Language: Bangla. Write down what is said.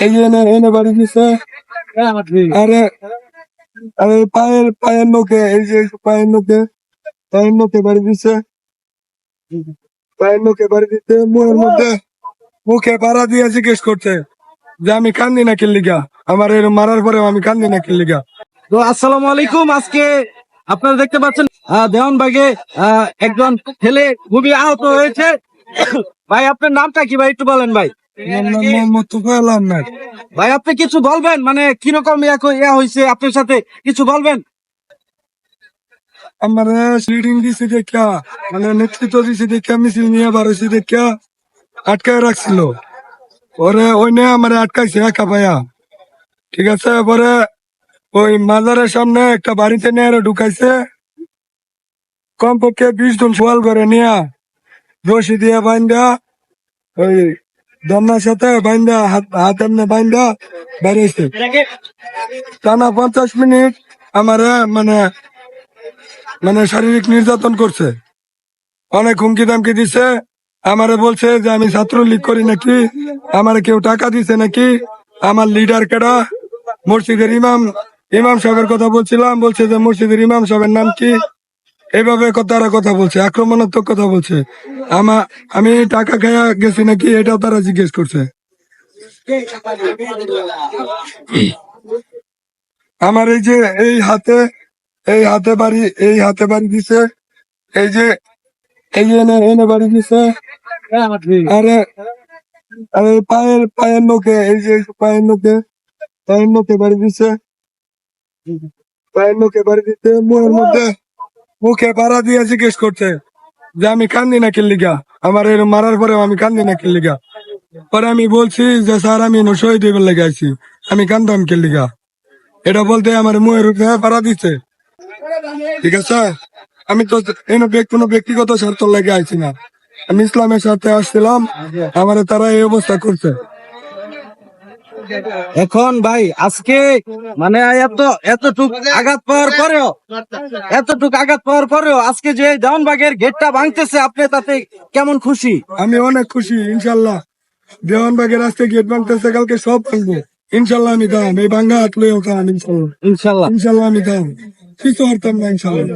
এই যে এনে বাড়ি দিছে। আরে আরে পায়ের নোকে, এই যে পায়ের নোকে বাড়ি দিছে। পায়ের নোকে বাড়ি দিতে মুখের মধ্যে মুখে পাড়া দিয়ে জিজ্ঞেস করছে যে আমি কান্দি না কিল্লিগা, আমার এরকম মারার পরেও আমি কান্দি না কিল্লিগা। তো আসসালামু আলাইকুম। আজকে আপনারা দেখতে পাচ্ছেন দেওয়ানবাগে একজন ছেলে খুবই আহত হয়েছে। ভাই আপনার নামটা কি ভাই একটু বলেন ভাই। মোহাম্মদ তুফাইল আহমেদ। ভাই আপনি কিছু বলবেন, মানে কিরকম ইয়া হয়েছে আপনার সাথে, কিছু বলবেন? আমার সিডিং দিছি দেখা, মানে নেতৃত্ব দিছি দেখা, মিছিল নিয়ে বারোছি দেখা আটকায় রাখছিল। পরে ওই নিয়ে আমার আটকাইছে একা পায়া, ঠিক আছে। পরে ওই মাজারের সামনে একটা বাড়িতে নিয়ে ঢুকাইছে। কমপক্ষে 20 জন সোয়াল করে নিয়ে রশি দিয়ে বাইন্দা, ওই দমনার সাথে বাইন্দা, হাত এমনি বাইন্দা বেরিয়েছে। টানা 50 মিনিট আমার মানে মানে শারীরিক নির্যাতন করছে, অনেক হুমকি দামকি দিছে। আমারে বলছে যে আমি ছাত্রলীগ করি নাকি, আমারে কেউ টাকা দিছে নাকি, আমার লিডার কেডা, মসজিদের ইমাম সাহেবের কথা বলছিলাম, বলছে যে মসজিদের ইমাম সাহেবের নাম কি, এইভাবে তারা কথা বলছে, আক্রমণাত্মক কথা বলছে। আমি টাকা খাইয়া গেছি নাকি এটাও তারা জিজ্ঞেস করছে। আমার এই হাতে বাড়ি দিছে, এই যে এনে বাড়ি দিছে। আরে আরে পায়ের নোকে, এই যে পায়ের নোকে বাড়ি দিছে। পায়ের নোকে বাড়ি দিতে মুখের মধ্যে মুখে পাড়া দিয়ে জিজ্ঞেস করছে যে আমি কান্দি না কিল্লিগা, আমার এরকম মারার পরেও আমি কান্দি না কিল্লিগা। পরে আমি বলছি যে স্যার আমি শহীদ হইবার লেগে আছি, আমি কান্দাম কিল্লিগা। এটা বলতে আমার মুখের উপরে পাড়া দিচ্ছে, ঠিক আছে। আমি তো কোনো ব্যক্তিগত স্বার্থ লেগে আইছি না, আমি ইসলামের সাথে আসছিলাম, আমার তারা এই অবস্থা করছে। এখন ভাই আজকে মানে এতটুক আঘাত পাওয়ার পরেও আজকে যে দেওয়ানবাগের গেটটা ভাঙতেছে, আপনি তাতে কেমন খুশি? আমি অনেক খুশি, ইনশাল্লাহ। দেওয়ানবাগের রাস্তায় গেট ভাঙতেছে, কালকে সব ভাঙবো ইনশাল্লাহ। আমি দাম এই ভাঙ্গা হাত লইও ইনশাল্লাহ ইনশাল্লাহ ইনশাল্লাহ আমি দাম কিছু হারতাম না ইনশাল্লাহ।